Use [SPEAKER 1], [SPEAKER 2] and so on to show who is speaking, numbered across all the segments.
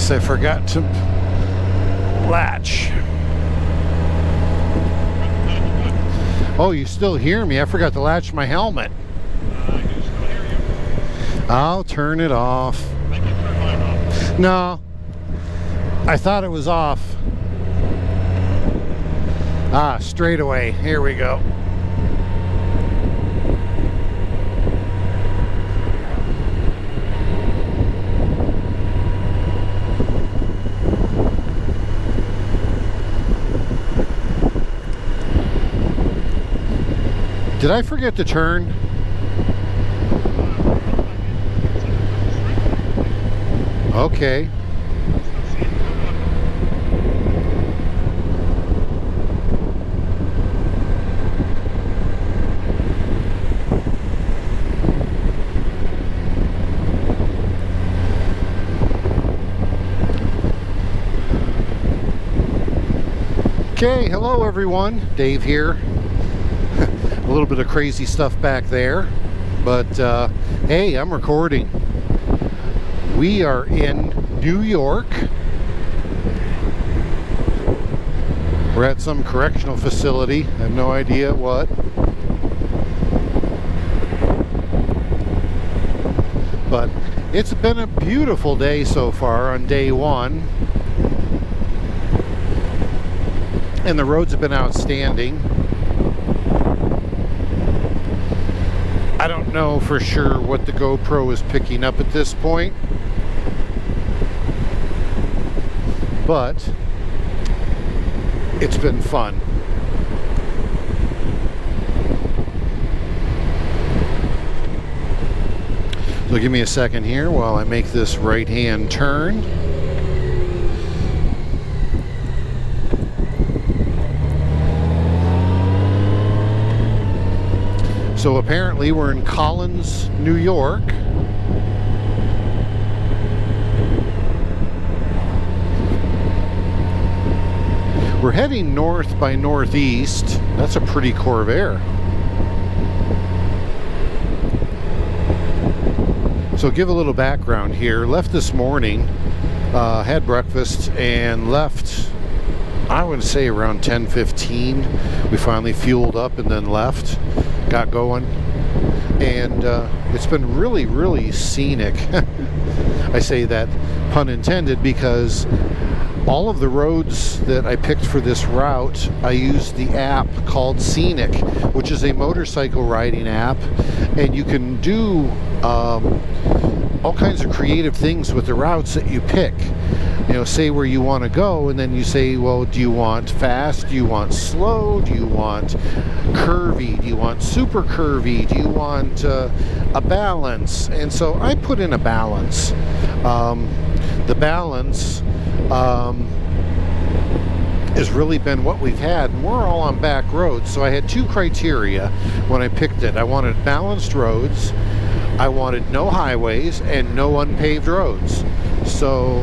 [SPEAKER 1] Guess I forgot to latch. Oh, you still hear me? I forgot to latch my helmet.
[SPEAKER 2] I do still hear you.
[SPEAKER 1] I'll turn it off.
[SPEAKER 2] I can turn mine off.
[SPEAKER 1] No, I thought it was off. Ah, straight away. Here we go. Did I forget to turn? Okay. Okay, hello everyone. Dave here. A little bit of crazy stuff back there, but hey, I'm recording. We are in New York. We're at some correctional facility. I have no idea what. But it's been a beautiful day so far on day one. And the roads have been outstanding. I don't know for sure what the GoPro is picking up at this point, but it's been fun. So give me a second here while I make this right-hand turn. So apparently we're in Collins, New York. We're heading north by northeast. That's a pretty Corvair. So give a little background here. Left this morning, had breakfast and left, I would say around 10:15. We finally fueled up and then left. Got going, and it's been really, really scenic. I say that pun intended because all of the roads that I picked for this route, I used the app called Scenic, which is a motorcycle riding app, and you can do all kinds of creative things with the routes that you pick. You know, say where you want to go, and then you say, well, do you want fast? Do you want slow? Do you want curvy? Do you want super curvy? Do you want a balance? And so I put in a balance. The balance has really been what we've had, and we're all on back roads. So I had two criteria when I picked it. I wanted balanced roads, I wanted no highways, and no unpaved roads. So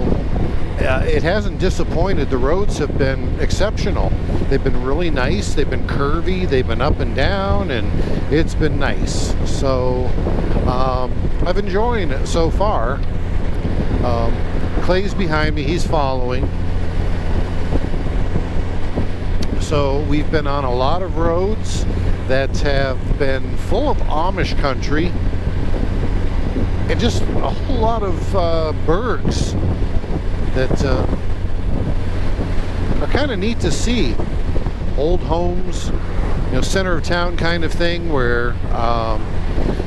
[SPEAKER 1] it hasn't disappointed. The roads have been exceptional. They've been really nice. They've been curvy. They've been up and down, and it's been nice. So I've enjoyed it so far. Clay's behind me. He's following. So we've been on a lot of roads that have been full of Amish country and just a whole lot of bergs that are kind of neat to see. Old homes, you know, center of town kind of thing, where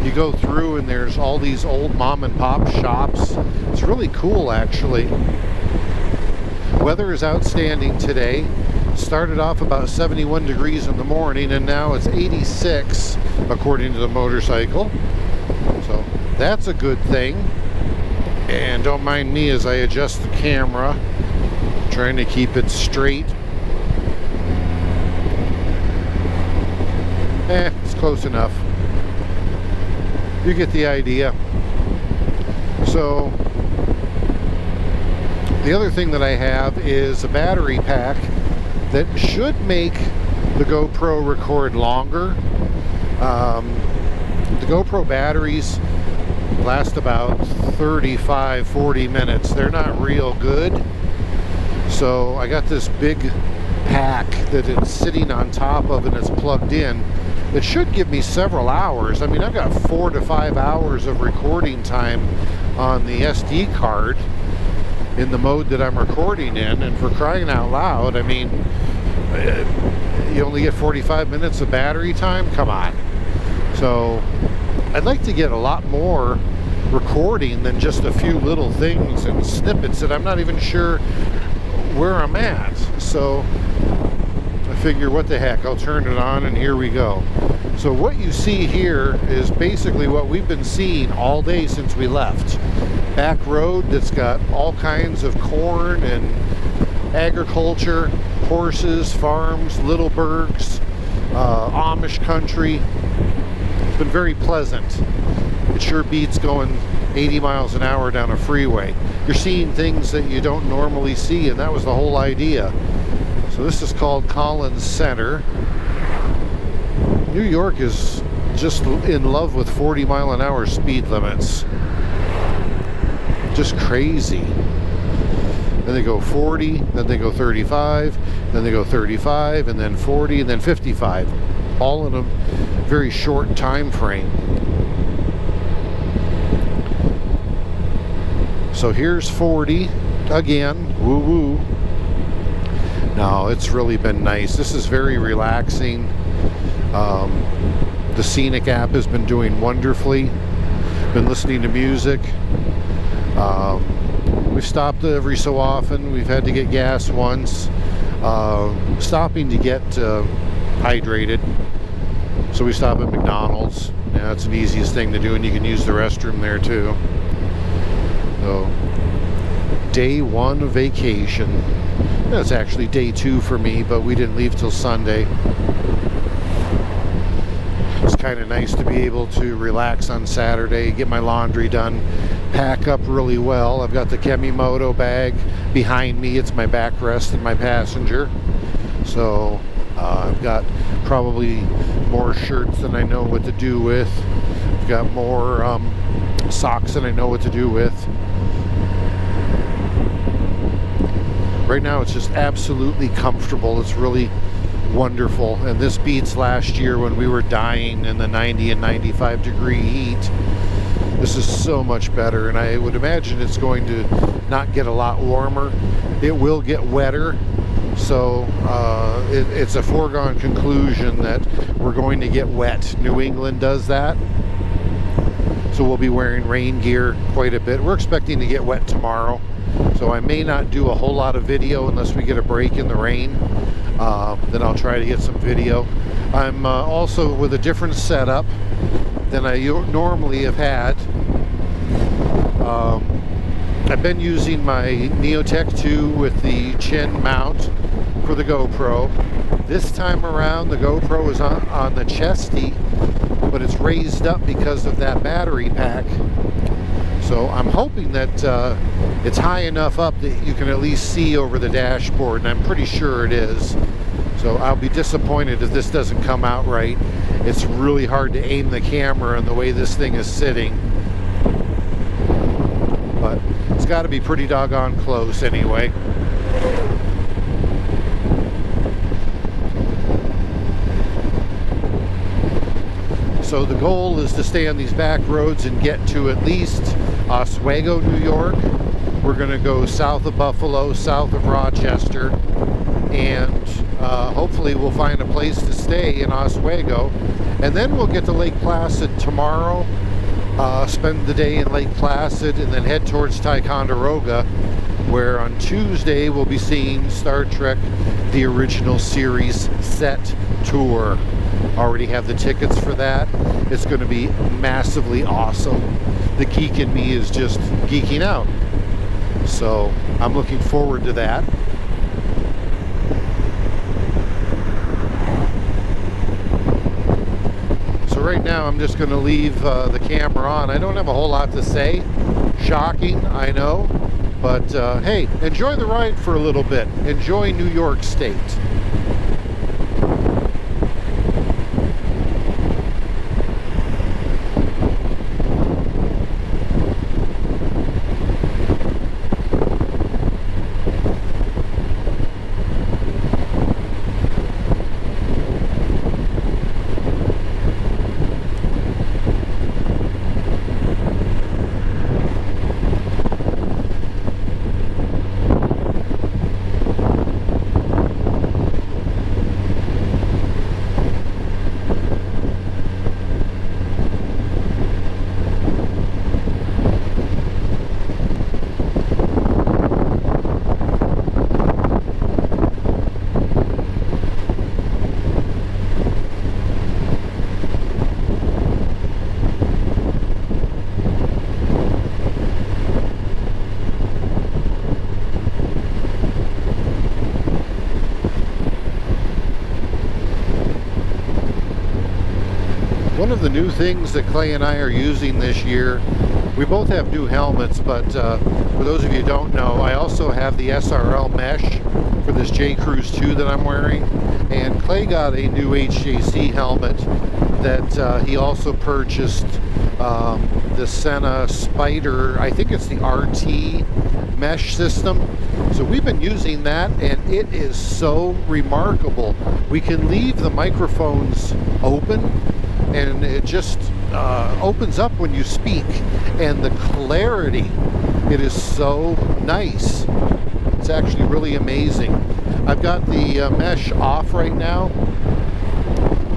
[SPEAKER 1] you go through and there's all these old mom and pop shops. It's really cool, actually. Weather is outstanding today. Started off about 71 degrees in the morning, and now it's 86 according to the motorcycle. So that's a good thing. And don't mind me as I adjust the camera, trying to keep it straight. It's close enough. You get the idea. So the other thing that I have is a battery pack that should make the GoPro record longer. The GoPro batteries last about 35, 40 minutes. They're not real good. So I got this big pack that it's sitting on top of and it's plugged in. It should give me several hours. I mean, I've got 4 to 5 hours of recording time on the SD card in the mode that I'm recording in, and for crying out loud, I mean, you only get 45 minutes of battery time? Come on. So I'd like to get a lot more recording than just a few little things and snippets that I'm not even sure where I'm at. So I figure, what the heck, I'll turn it on and here we go. So what you see here is basically what we've been seeing all day since we left. Back road that's got all kinds of corn and agriculture, horses, farms, little burgs, Amish country. It's been very pleasant. It sure beats going 80 miles an hour down a freeway. You're seeing things that you don't normally see, and that was the whole idea. So this is called Collins Center. New York is just in love with 40 mile an hour speed limits. Just crazy. Then they go 40, then they go 35, then they go 35, and then 40, and then 55. All in a very short time frame. So here's 40 again. Woo woo. No, it's really been nice. This is very relaxing. The Scenic app has been doing wonderfully. Been listening to music. We've stopped every so often. We've had to get gas once. Stopping to get hydrated. So we stop at McDonald's. Yeah, it's the easiest thing to do, and you can use the restroom there too. So, day 1 of vacation. That's actually day 2 for me, but we didn't leave till Sunday. It's kind of nice to be able to relax on Saturday, get my laundry done, pack up really well. I've got the Kemimoto bag behind me. It's my backrest and my passenger. So I've got probably more shirts than I know what to do with. I've got more socks than I know what to do with. Right now it's just absolutely comfortable. It's really wonderful, and this beats last year when we were dying in the 90 and 95 degree heat. This is so much better, and I would imagine it's going to not get a lot warmer. It will get wetter, so it's a foregone conclusion that we're going to get wet. New England does that, so we'll be wearing rain gear quite a bit. We're expecting to get wet tomorrow, so I may not do a whole lot of video unless we get a break in the rain. Then I'll try to get some video. I'm also with a different setup than I normally have had. I've been using my Neotech 2 with the chin mount for the GoPro. This time around the GoPro is on the chesty, but it's raised up because of that battery pack. So I'm hoping that it's high enough up that you can at least see over the dashboard, and I'm pretty sure it is. So I'll be disappointed if this doesn't come out right. It's really hard to aim the camera and the way this thing is sitting. But it's got to be pretty doggone close anyway. So the goal is to stay on these back roads and get to at least Oswego, New York. We're going to go south of Buffalo, south of Rochester, and hopefully we'll find a place to stay in Oswego. And then we'll get to Lake Placid tomorrow, spend the day in Lake Placid, and then head towards Ticonderoga, where on Tuesday we'll be seeing Star Trek The Original Series set tour. Already have the tickets for that. It's going to be massively awesome. The geek in me is just geeking out. So I'm looking forward to that. So right now I'm just going to leave the camera on. I don't have a whole lot to say. Shocking, I know. But hey, enjoy the ride for a little bit. Enjoy New York State. One of the new things that Clay and I are using this year, we both have new helmets, but for those of you who don't know, I also have the SRL mesh for this J Cruise 2 that I'm wearing, and Clay got a new HJC helmet that he also purchased, the Senna Spider, I think it's the RT mesh system. So we've been using that, and it is so remarkable. We can leave the microphones open, and it just opens up when you speak, and the clarity, it is so nice. It's actually really amazing. I've got the mesh off right now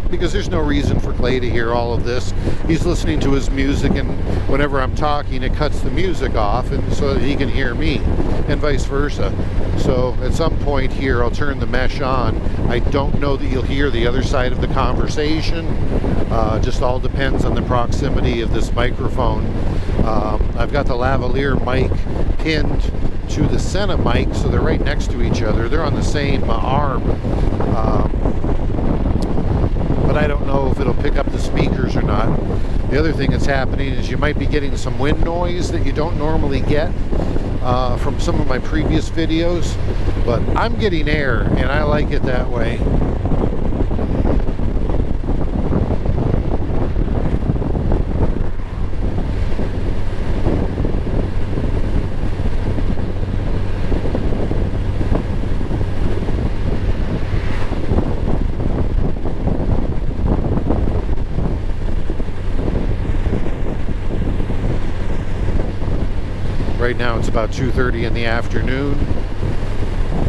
[SPEAKER 1] because there's no reason for Clay to hear all of this. He's listening to his music, and whenever I'm talking, it cuts the music off, and so that he can hear me, and vice versa. So at some point here, I'll turn the mesh on. I don't know that you'll hear the other side of the conversation. Just all depends on the proximity of this microphone. I've got the lavalier mic pinned to the Senna mic, so they're right next to each other. They're on the same arm. But I don't know if it'll pick up the speakers or not. The other thing that's happening is you might be getting some wind noise that you don't normally get from some of my previous videos, but I'm getting air, and I like it that way. Right now it's about 2:30 in the afternoon.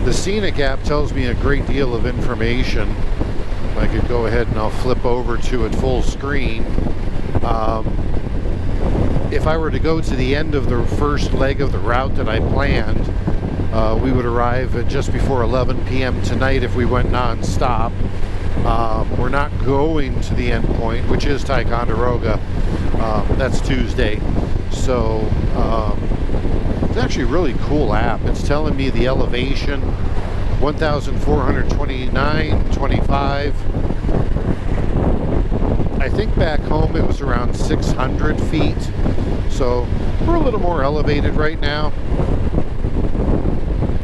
[SPEAKER 1] The Scenic app tells me a great deal of information. I could go ahead and I'll flip over to it full screen. If I were to go to the end of the first leg of the route that I planned, we would arrive at just before 11 p.m. tonight if we went non-stop. We're not going to the end point, which is Ticonderoga. That's Tuesday. So it's actually a really cool app. It's telling me the elevation, 1,429.25. I think back home it was around 600 feet. So we're a little more elevated right now,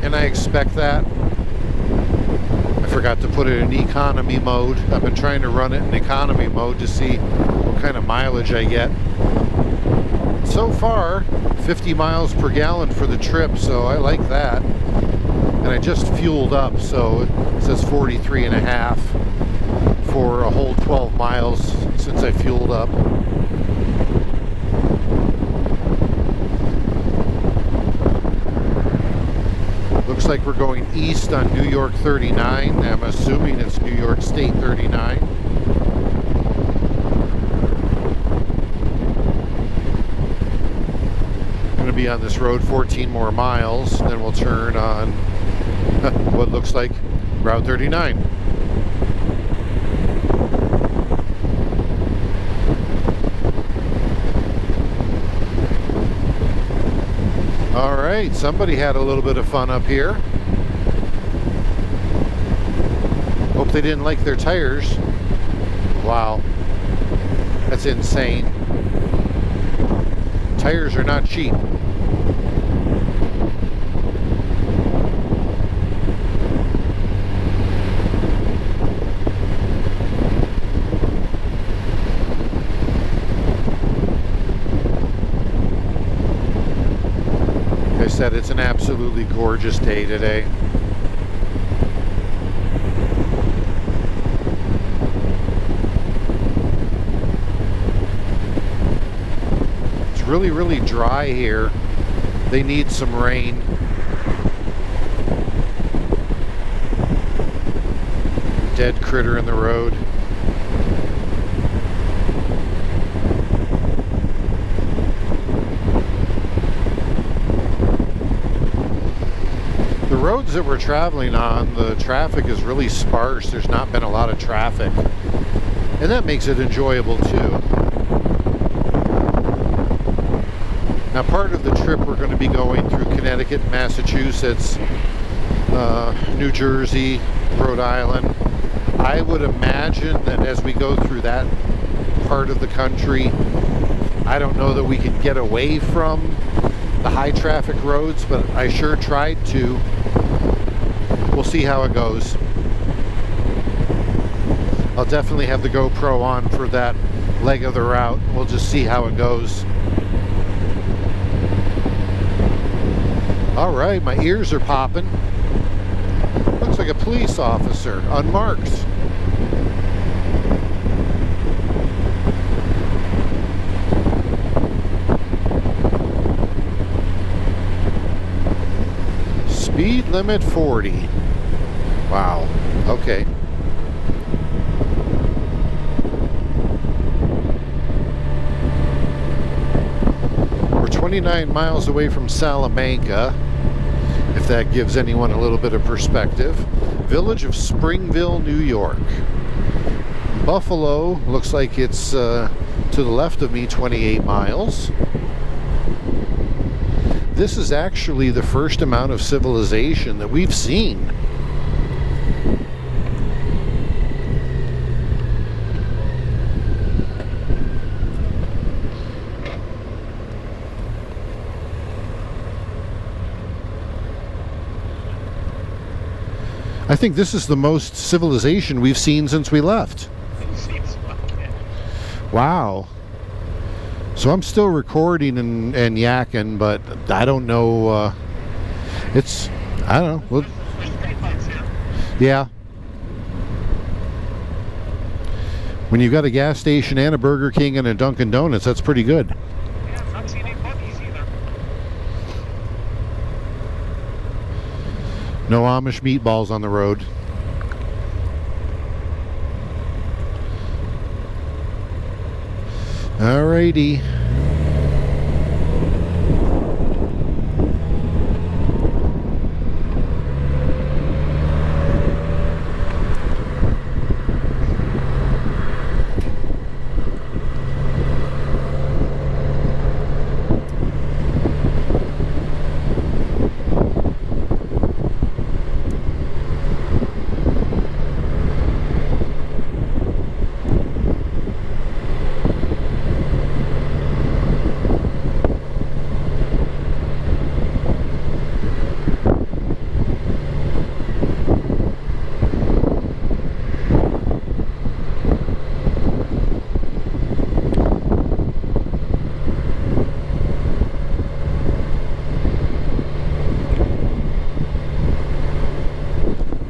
[SPEAKER 1] and I expect that. I forgot to put it in economy mode. I've been trying to run it in economy mode to see what kind of mileage I get. So far, 50 miles per gallon for the trip, so I like that. And I just fueled up, so it says 43 and a half for a whole 12 miles since I fueled up. Looks like we're going east on New York 39. I'm assuming it's New York State 39. Be on this road 14 more miles, then we'll turn on what looks like Route 39. All right, somebody had a little bit of fun up here. Hope they didn't like their tires. Wow, that's insane. Tires are not cheap. Said it's an absolutely gorgeous day today. It's really, really dry here. They need some rain. Dead critter in the road. The roads that we're traveling on, the traffic is really sparse. There's not been a lot of traffic, and that makes it enjoyable too. Now, part of the trip we're going to be going through Connecticut, Massachusetts, New Jersey, Rhode Island. I would imagine that as we go through that part of the country. I don't know that we can get away from the high traffic roads, but I sure tried to. We'll see how it goes. I'll definitely have the GoPro on for that leg of the route. We'll just see how it goes. All right, my ears are popping. Looks like a police officer, unmarked. Speed limit 40. Wow, okay. We're 29 miles away from Salamanca, if that gives anyone a little bit of perspective. Village of Springville, New York. Buffalo looks like it's to the left of me, 28 miles. This is actually the first amount of civilization that we've seen. I think this is the most civilization we've seen since we left. Wow. So I'm still recording and yakking, but I don't know. I don't know. Well, yeah. When you've got a gas station and a Burger King and a Dunkin' Donuts, that's pretty good.
[SPEAKER 2] Yeah, I've not seen any puppies either.
[SPEAKER 1] No Amish meatballs on the road. Alrighty.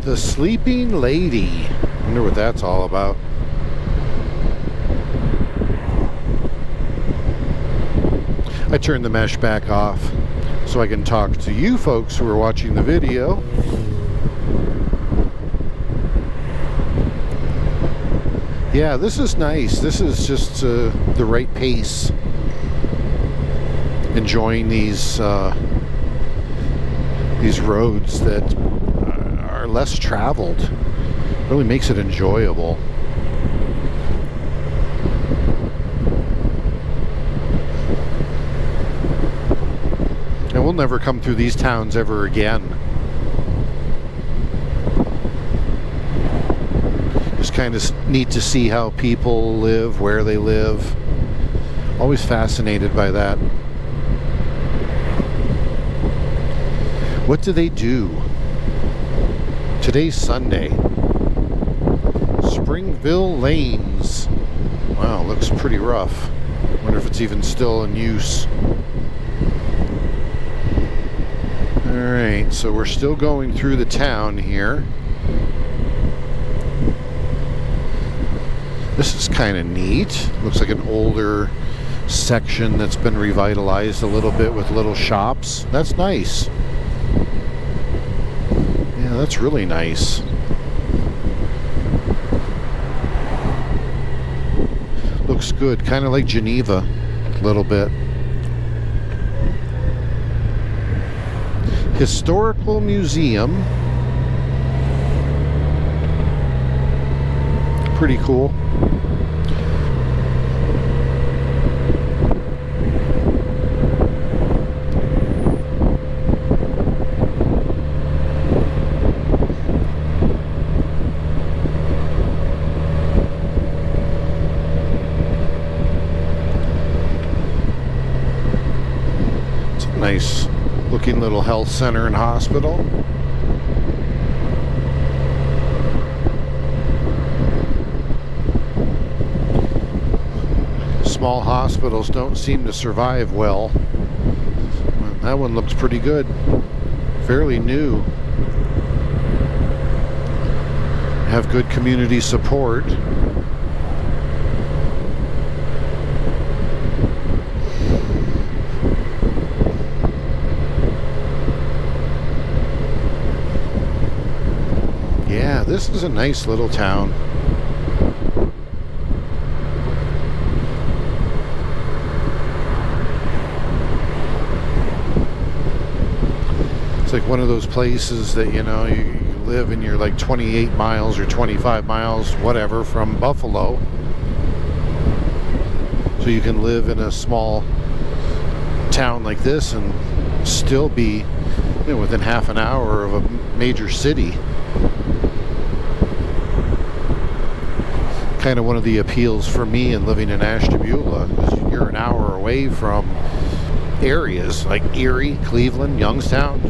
[SPEAKER 1] The Sleeping Lady. Wonder what that's all about. I turned the mesh back off so I can talk to you folks who are watching the video. Yeah, this is nice. This is just the right pace. Enjoying these roads that are less traveled. Really makes it enjoyable. And we'll never come through these towns ever again. Just kind of neat to see how people live, where they live. Always fascinated by that. What do they do? Today's Sunday. Springville Lanes. Wow, looks pretty rough. Wonder if it's even still in use. Alright, so we're still going through the town here. This is kind of neat. Looks like an older section that's been revitalized a little bit with little shops. That's nice. Yeah, that's really nice. Looks good, kind of like Geneva, a little bit. Historical Museum. Pretty cool. nice looking little health center and hospital. Small hospitals don't seem to survive well. That one looks pretty good. Fairly new. Have good community support. Yeah, this is a nice little town. It's like one of those places that, you know, you live and you're like 28 miles or 25 miles, whatever, from Buffalo. So you can live in a small town like this and still be, you know, within half an hour of a major city. Kind of one of the appeals for me in living in Ashtabula is you're an hour away from areas like Erie, Cleveland, Youngstown.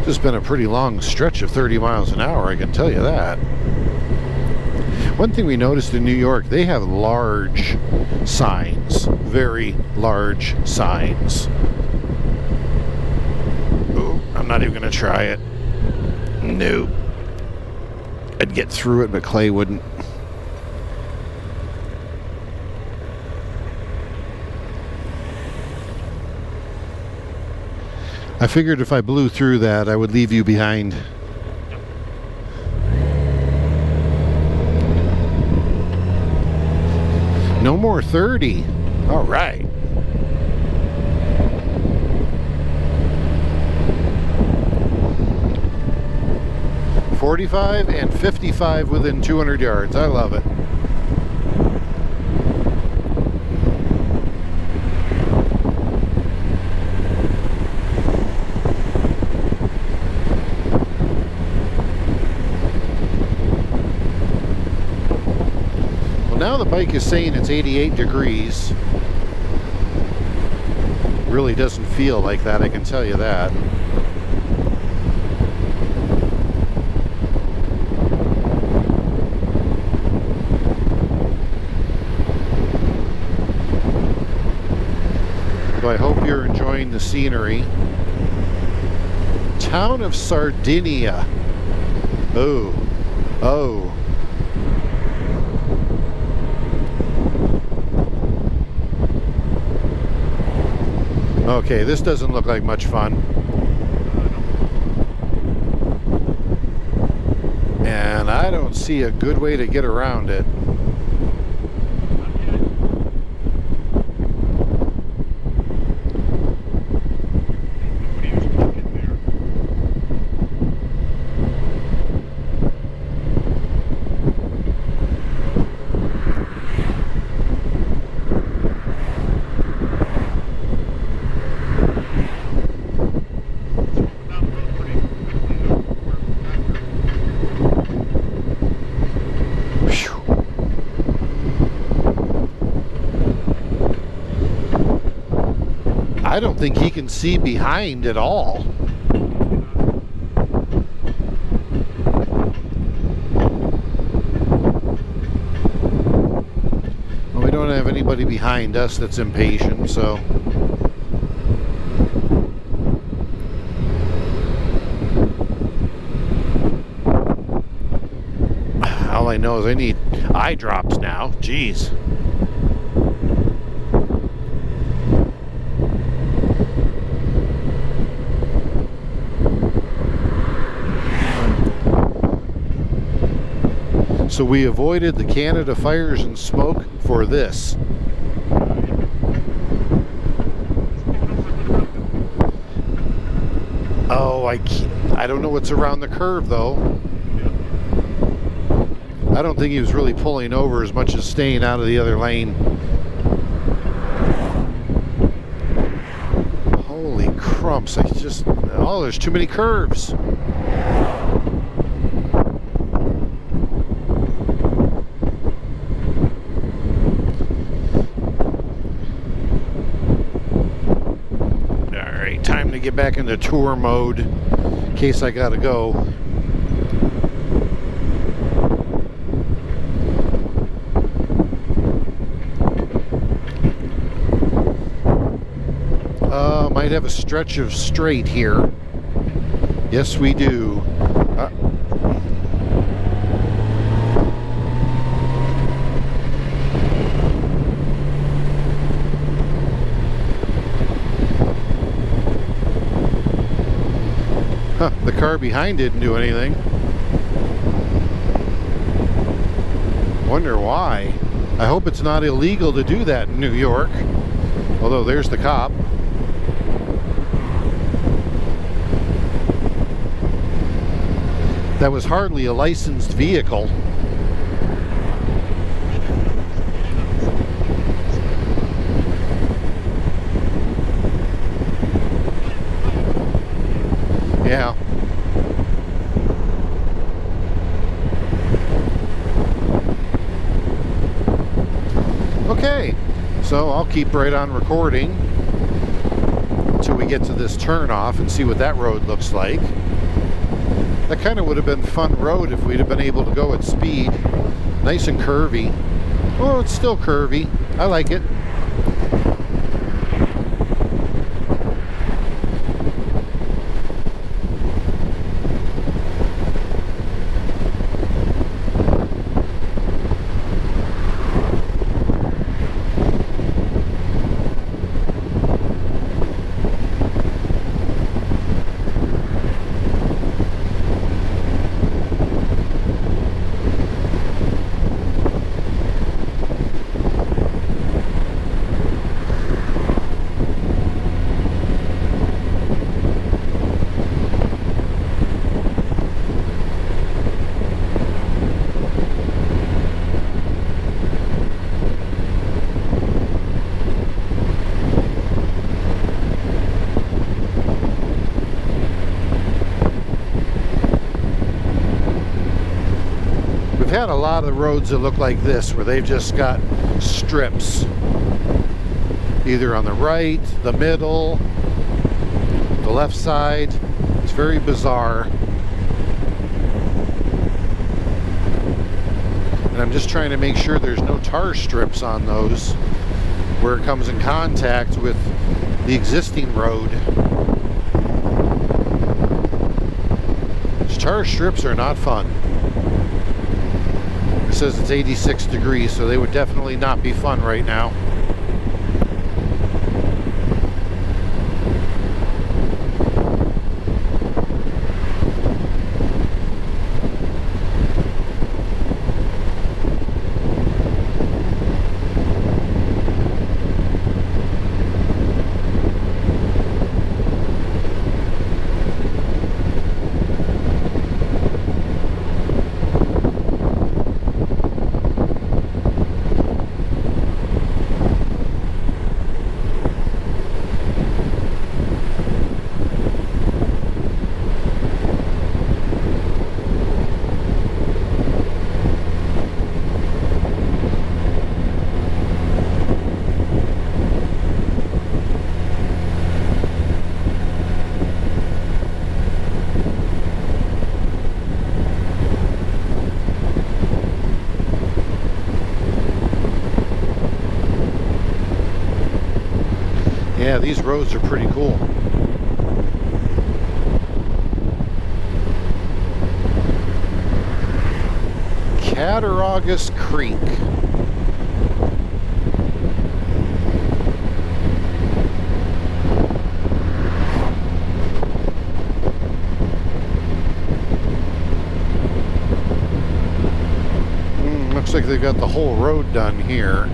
[SPEAKER 1] It's been a pretty long stretch of 30 miles an hour, I can tell you that. One thing we noticed in New York, they have large signs, very large signs. Ooh, I'm not even going to try it. Nope. I'd get through it, but Clay wouldn't. I figured if I blew through that, I would leave you behind. No more 30. All right. .45 and 55 within 200 yards. I love it. Now the bike is saying it's 88 degrees. Really doesn't feel like that, I can tell you that. So I hope you're enjoying the scenery. Town of Sardinia. Oh. Oh. Okay, this doesn't look like much fun. And I don't see a good way to get around it. I don't think he can see behind at all. Well, we don't have anybody behind us that's impatient, so. All I know is I need eye drops now. Jeez. So we avoided the Canada fires and smoke for this. Oh, I don't know what's around the curve though. I don't think he was really pulling over as much as staying out of the other lane. Holy crumps, there's too many curves. to get back into tour mode in case I gotta go. Might have a stretch of straight here. Yes, we do. The car behind didn't do anything. Wonder why. I hope it's not illegal to do that in New York. Although there's the cop. That was hardly a licensed vehicle. Yeah. Okay, so I'll keep right on recording until we get to this turnoff and see what that road looks like. That kind of would have been a fun road if we'd have been able to go at speed. Nice and curvy. Oh, it's still curvy. I like it. Had a lot of roads that look like this where they've just got strips either on the right, the middle, the left side. It's very bizarre, and I'm just trying to make sure there's no tar strips on those where it comes in contact with the existing road. These tar strips are not fun. It says it's 86 degrees, so they would definitely not be fun right now. Yeah, these roads are pretty cool. Cattaraugus Creek. Looks like they've got the whole road done here.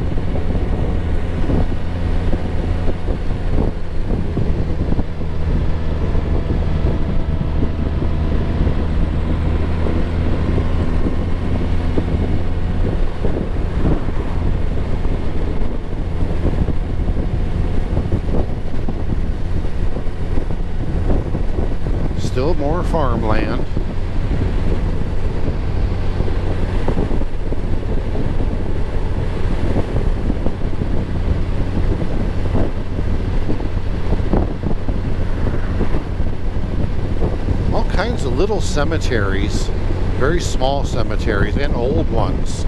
[SPEAKER 1] Still more farmland. kinds of little cemeteries, very small cemeteries, and old ones.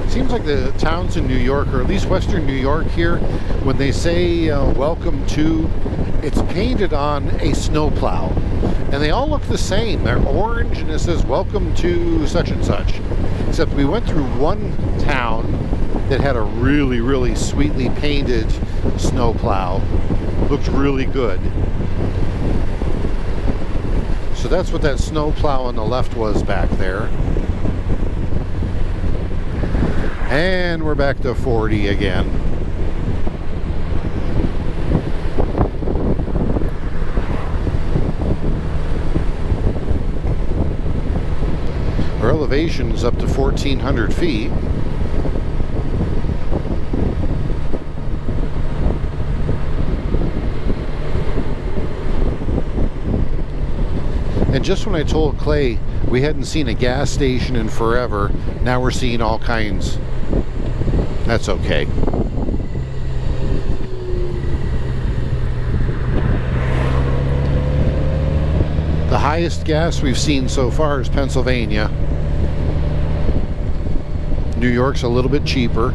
[SPEAKER 1] Seems like the towns in New York, or at least Western New York here, when they say welcome to, it's painted on a snowplow. And they all look the same. They're orange and it says welcome to such and such. Except we went through one town that had a really, really sweetly painted snowplow. Looked really good. So that's what that snowplow on the left was back there. And we're back to 40 again. Our elevation is up to 1,400 feet. And just when I told Clay we hadn't seen a gas station in forever, now we're seeing all kinds. That's okay. The highest gas we've seen so far is Pennsylvania. New York's a little bit cheaper.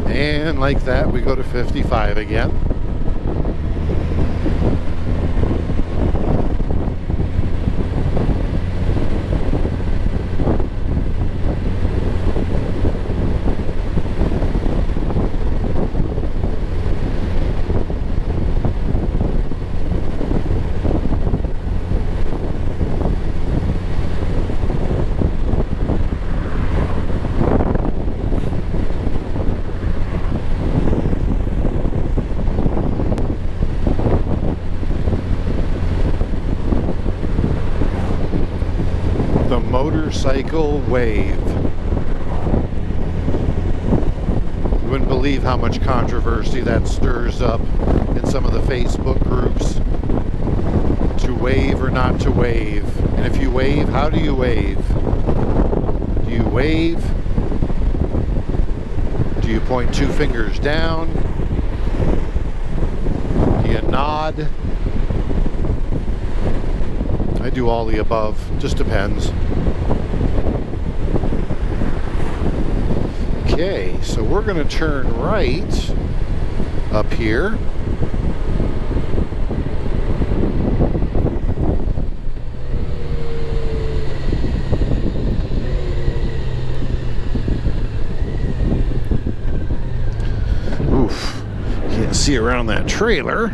[SPEAKER 1] And like that, we go to 55 again. The motorcycle wave. You wouldn't believe how much controversy that stirs up in some of the Facebook groups. To wave or not to wave. And if you wave, how do you wave? Do you wave? Do you point two fingers down? Do you nod? I do all the above, just depends. Okay, so we're going to turn right up here. Oof, can't see around that trailer.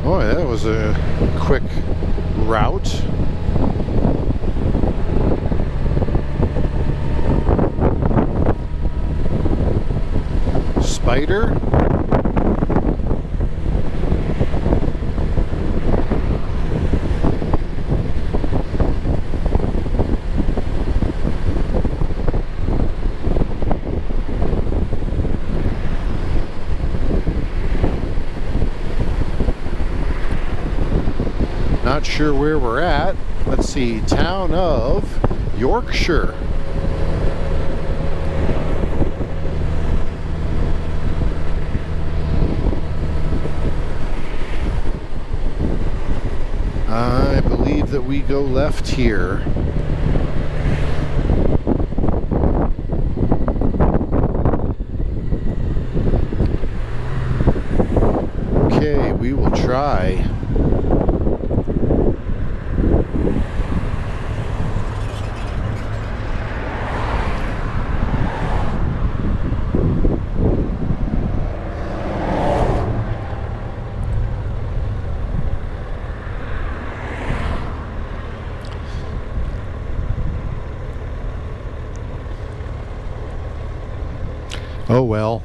[SPEAKER 1] Boy, that was a quick route. Spider. Not sure where we're at. Let's see, town of Yorkshire. I believe that we go left here. Okay, we will try. Oh well.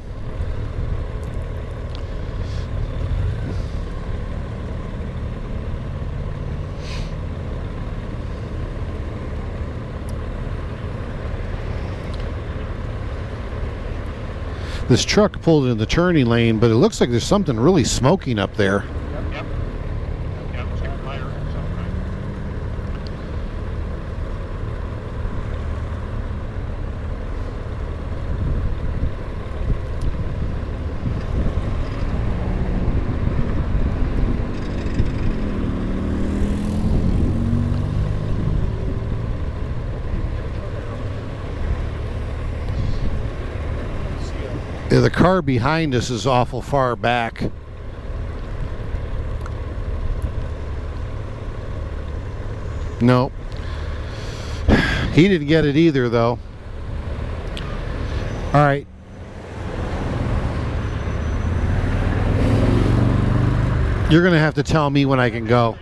[SPEAKER 1] This truck pulled in the turning lane, but it looks like there's something really smoking up there.
[SPEAKER 2] Yep. Yep, it's a fire of some kind.
[SPEAKER 1] Yeah, the car behind us is awful far back. Nope. He didn't get it either, though. All right. You're going to have to tell me when I can go.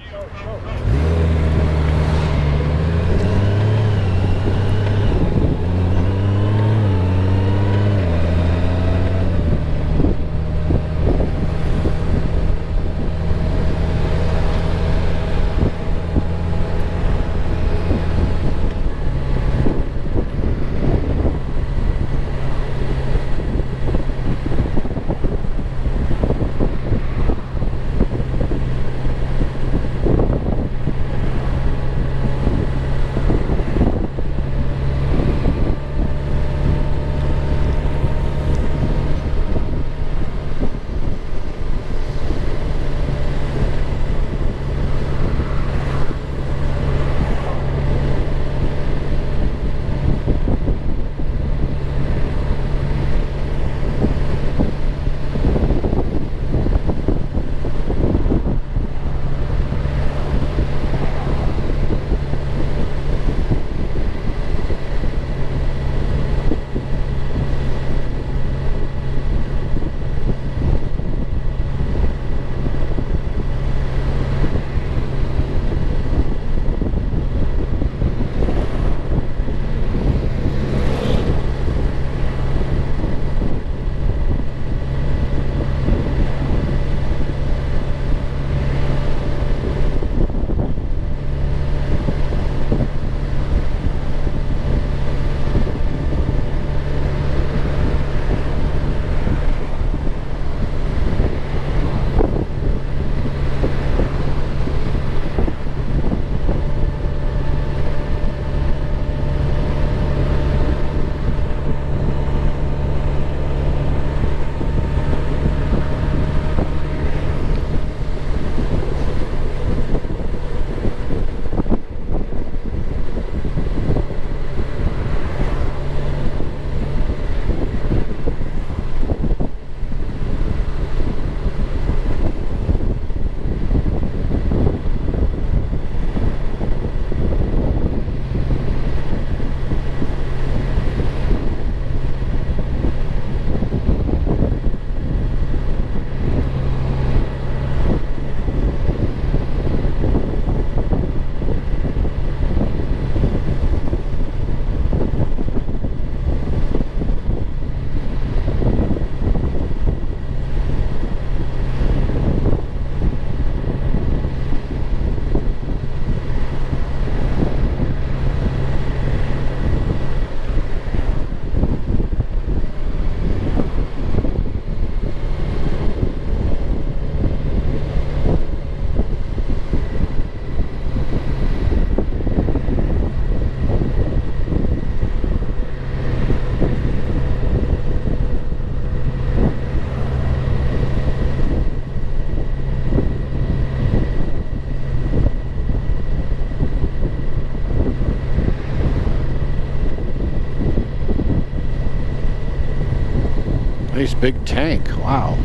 [SPEAKER 1] Nice big tank. Wow.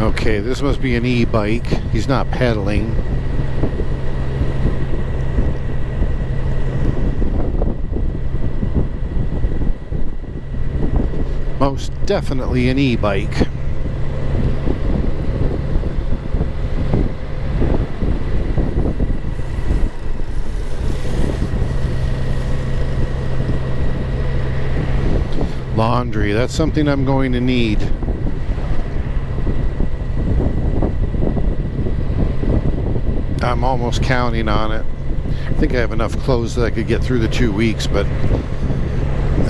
[SPEAKER 1] Okay, this must be an e-bike. He's not pedaling. Most definitely an e-bike. Laundry, that's something I'm going to need. I'm almost counting on it. I think I have enough clothes that I could get through the 2 weeks, but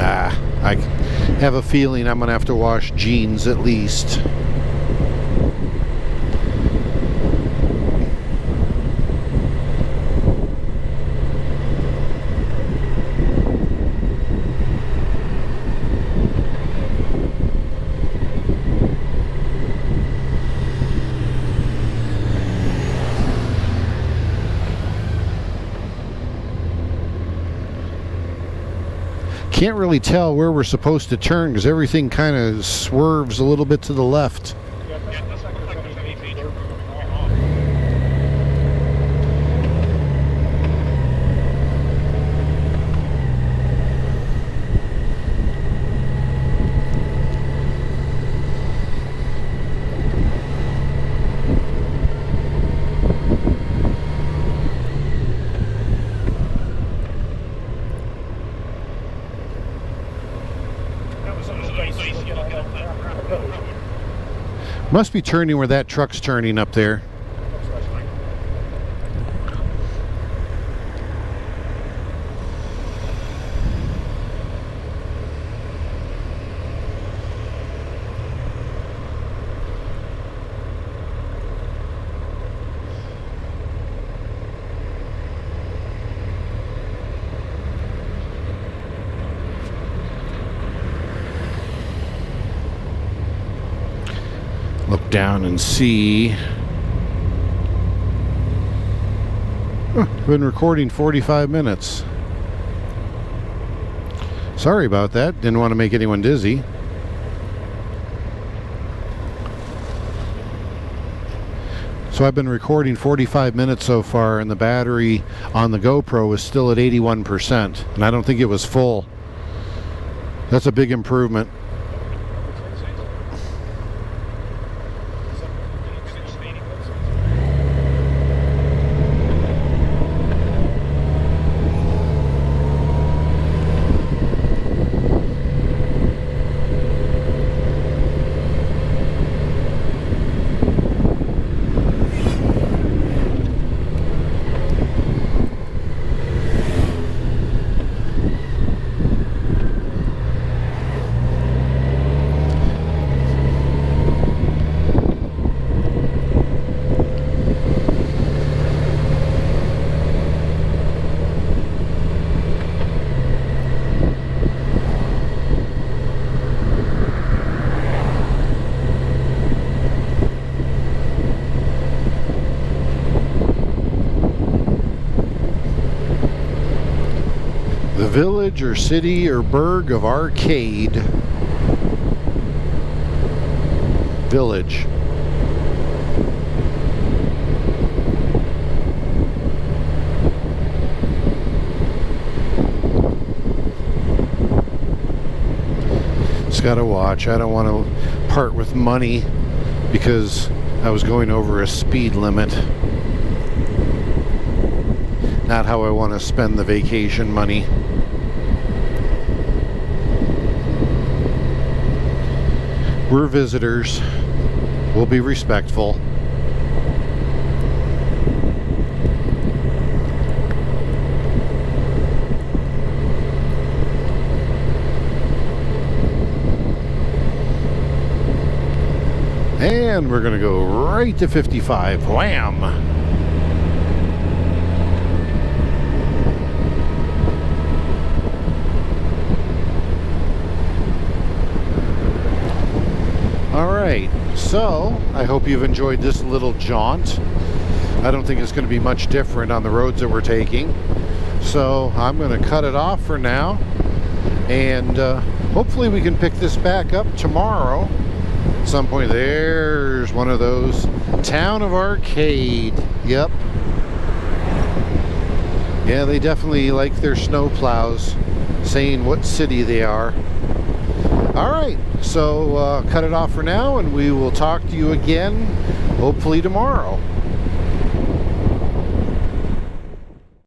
[SPEAKER 1] I have a feeling I'm gonna have to wash jeans at least. Can't really tell where we're supposed to turn because everything kind of swerves a little bit to the left.
[SPEAKER 2] Yeah, it doesn't look like there's any major going on.
[SPEAKER 1] Must be turning where that truck's turning up there. Look down and see. I've been recording 45 minutes. Sorry about that. Didn't want to make anyone dizzy. So I've been recording 45 minutes so far, and the battery on the GoPro is still at 81%, and I don't think it was full. That's a big improvement. The village or city or burg of Arcade. Village. Just gotta watch. I don't want to part with money because I was going over a speed limit. Not how I want to spend the vacation money. We're visitors. We'll be respectful. And we're going to go right to 55. Wham! Alright, so I hope you've enjoyed this little jaunt. I don't think it's going to be much different on the roads that we're taking. So I'm going to cut it off for now, and hopefully we can pick this back up tomorrow at some point. There's one of those Town of Arcade. Yep. Yeah, they definitely like their snow plows saying what city they are. Alright, so cut it off for now, and we will talk to you again hopefully tomorrow.